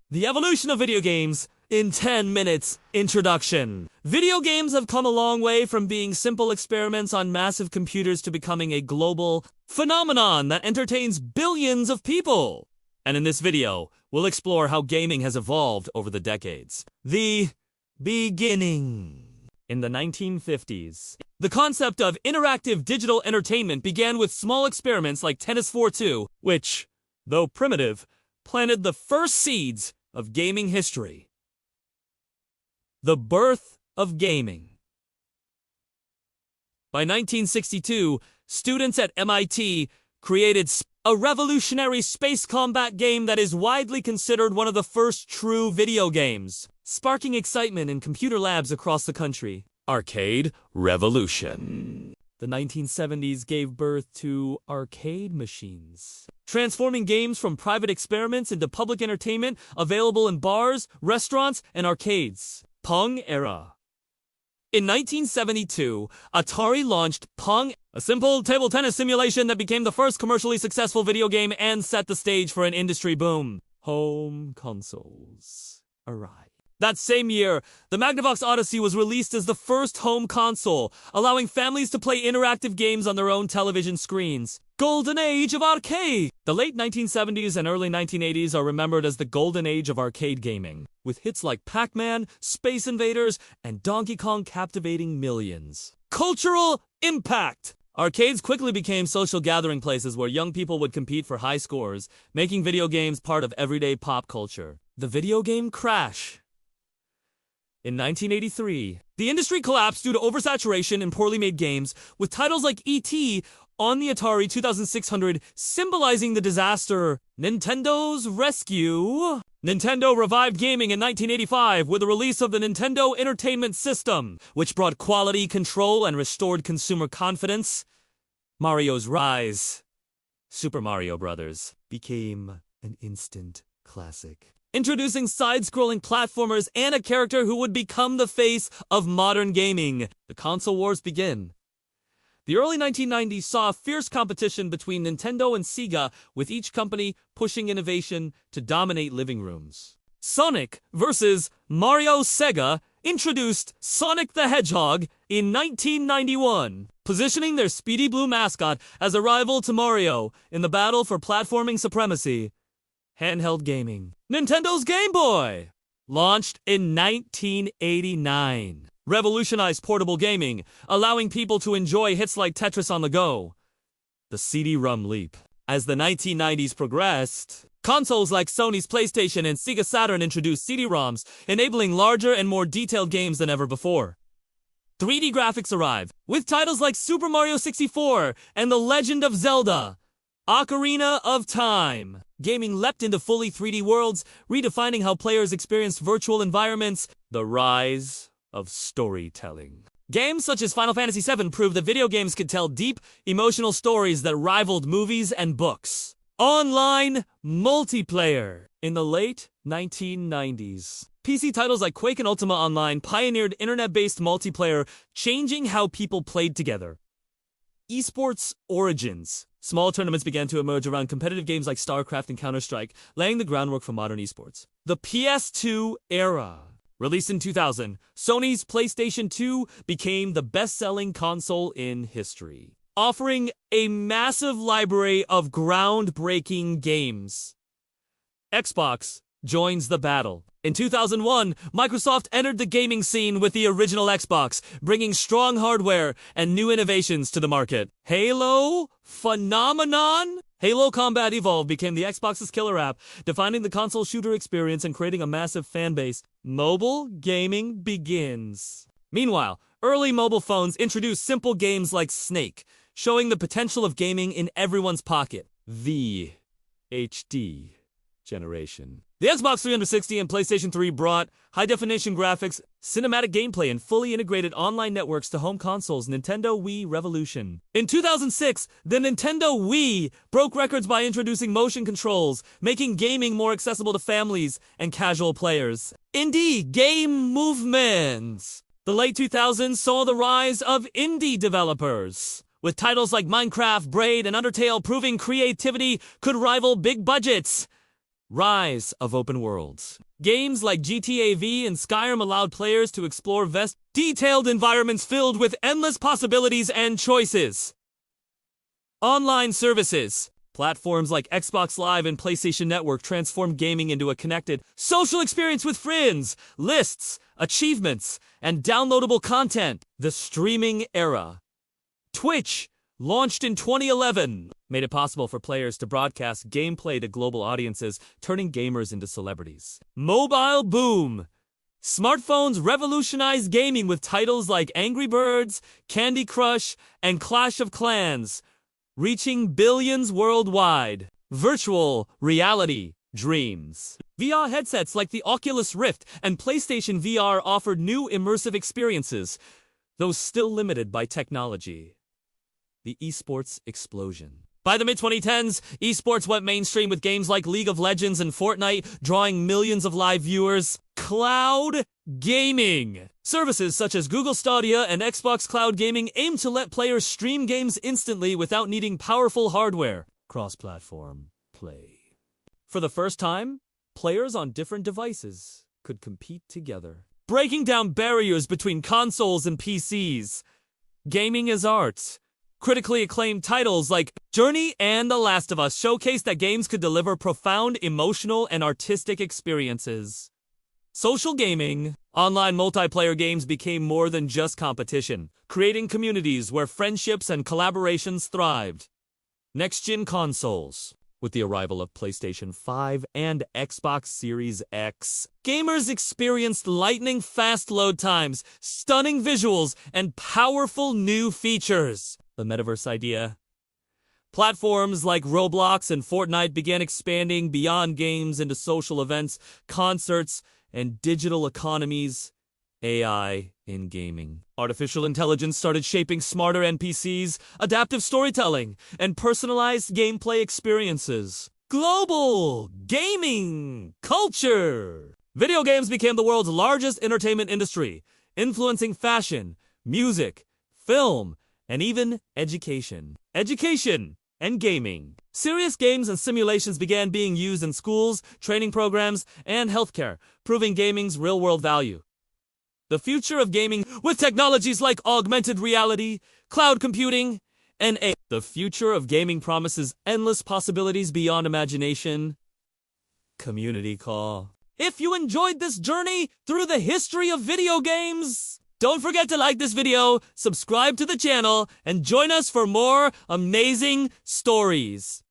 The evolution of video games in 10 minutes. Introduction. Video games have come a long way from being simple experiments on massive computers to becoming a global phenomenon that entertains billions of people. And in this video, we'll explore how gaming has evolved over the decades. The beginning. In the 1950s, the concept of interactive digital entertainment began with small experiments like Tennis 4-2, which, though primitive, planted the first seeds of gaming history. The birth of gaming. By 1962, students at MIT created a revolutionary space combat game that is widely considered one of the first true video games, sparking excitement in computer labs across the country. Arcade revolution. The 1970s gave birth to arcade machines, transforming games from private experiments into public entertainment available in bars, restaurants, and arcades. Pong era. In 1972, Atari launched Pong, a simple table tennis simulation that became the first commercially successful video game and set the stage for an industry boom. Home consoles arrived. That same year, the Magnavox Odyssey was released as the first home console, allowing families to play interactive games on their own television screens. Golden Age of Arcade! The late 1970s and early 1980s are remembered as the golden age of arcade gaming, with hits like Pac-Man, Space Invaders, and Donkey Kong captivating millions. Cultural impact! Arcades quickly became social gathering places where young people would compete for high scores, making video games part of everyday pop culture. The video game crash. In 1983, the industry collapsed due to oversaturation and poorly made games, with titles like E.T. on the Atari 2600 symbolizing the disaster. Nintendo's rescue. Nintendo revived gaming in 1985 with the release of the Nintendo Entertainment System, which brought quality control and restored consumer confidence. Mario's rise. Super Mario Bros. Became an instant classic, introducing side-scrolling platformers and a character who would become the face of modern gaming. The console wars begin. The early 1990s saw a fierce competition between Nintendo and Sega, with each company pushing innovation to dominate living rooms. Sonic vs. Mario. Sega introduced Sonic the Hedgehog in 1991, positioning their Speedy Blue mascot as a rival to Mario in the battle for platforming supremacy. Handheld gaming. Nintendo's Game Boy, launched in 1989, revolutionized portable gaming, allowing people to enjoy hits like Tetris on the go. The CD-ROM leap. As the 1990s progressed, consoles like Sony's PlayStation and Sega Saturn introduced CD-ROMs, enabling larger and more detailed games than ever before. 3D graphics arrived, with titles like Super Mario 64 and The Legend of Zelda: Ocarina of Time. Gaming leapt into fully 3D worlds, redefining how players experienced virtual environments. The rise of storytelling. Games such as Final Fantasy VII proved that video games could tell deep, emotional stories that rivaled movies and books. Online multiplayer. In the late 1990s, PC titles like Quake and Ultima Online pioneered internet-based multiplayer, changing how people played together. Esports origins. Small tournaments began to emerge around competitive games like StarCraft and Counter-Strike, laying the groundwork for modern esports. The PS2 era. Released in 2000, Sony's PlayStation 2 became the best-selling console in history, offering a massive library of groundbreaking games. Xbox joins the battle. In 2001, Microsoft entered the gaming scene with the original Xbox, bringing strong hardware and new innovations to the market. Halo phenomenon? Halo Combat Evolved became the Xbox's killer app, defining the console shooter experience and creating a massive fan base. Mobile gaming begins. Meanwhile, early mobile phones introduced simple games like Snake, showing the potential of gaming in everyone's pocket. The HD generation. The Xbox 360 and PlayStation 3 brought high-definition graphics, cinematic gameplay, and fully integrated online networks to home consoles. Nintendo Wii revolution. In 2006, the Nintendo Wii broke records by introducing motion controls, making gaming more accessible to families and casual players. Indie game movements. The late 2000s saw the rise of indie developers, with titles like Minecraft, Braid, and Undertale proving creativity could rival big budgets. Rise of open worlds. Games like GTA V and Skyrim allowed players to explore vast, detailed environments filled with endless possibilities and choices. Online services. Platforms like Xbox Live and PlayStation Network transformed gaming into a connected, social experience with friends, lists, achievements, and downloadable content. The streaming era. Twitch, launched in 2011, made it possible for players to broadcast gameplay to global audiences, turning gamers into celebrities. Mobile boom. Smartphones revolutionized gaming with titles like Angry Birds, Candy Crush, and Clash of Clans, reaching billions worldwide. Virtual reality dreams. VR headsets like the Oculus Rift and PlayStation VR offered new immersive experiences, though still limited by technology. The esports explosion. By the mid-2010s, esports went mainstream with games like League of Legends and Fortnite, drawing millions of live viewers. Cloud gaming. Services such as Google Stadia and Xbox Cloud Gaming aim to let players stream games instantly without needing powerful hardware. Cross-platform play. For the first time, players on different devices could compete together, breaking down barriers between consoles and PCs. Gaming as art. Critically acclaimed titles like Journey and The Last of Us showcased that games could deliver profound emotional and artistic experiences. Social gaming. Online multiplayer games became more than just competition, creating communities where friendships and collaborations thrived. Next-gen consoles. With the arrival of PlayStation 5 and Xbox Series X, gamers experienced lightning-fast load times, stunning visuals, and powerful new features. The metaverse idea. Platforms like Roblox and Fortnite began expanding beyond games into social events, concerts, and digital economies. AI in gaming. Artificial intelligence started shaping smarter NPCs, adaptive storytelling, and personalized gameplay experiences. Global gaming culture. Video games became the world's largest entertainment industry, influencing fashion, music, film, and even education. Education and gaming. Serious games and simulations began being used in schools, training programs, and healthcare, proving gaming's real-world value. The future of gaming with technologies like augmented reality, cloud computing, and AI. The future of gaming promises endless possibilities beyond imagination. Community call. If you enjoyed this journey through the history of video games, don't forget to like this video, subscribe to the channel, and join us for more amazing stories.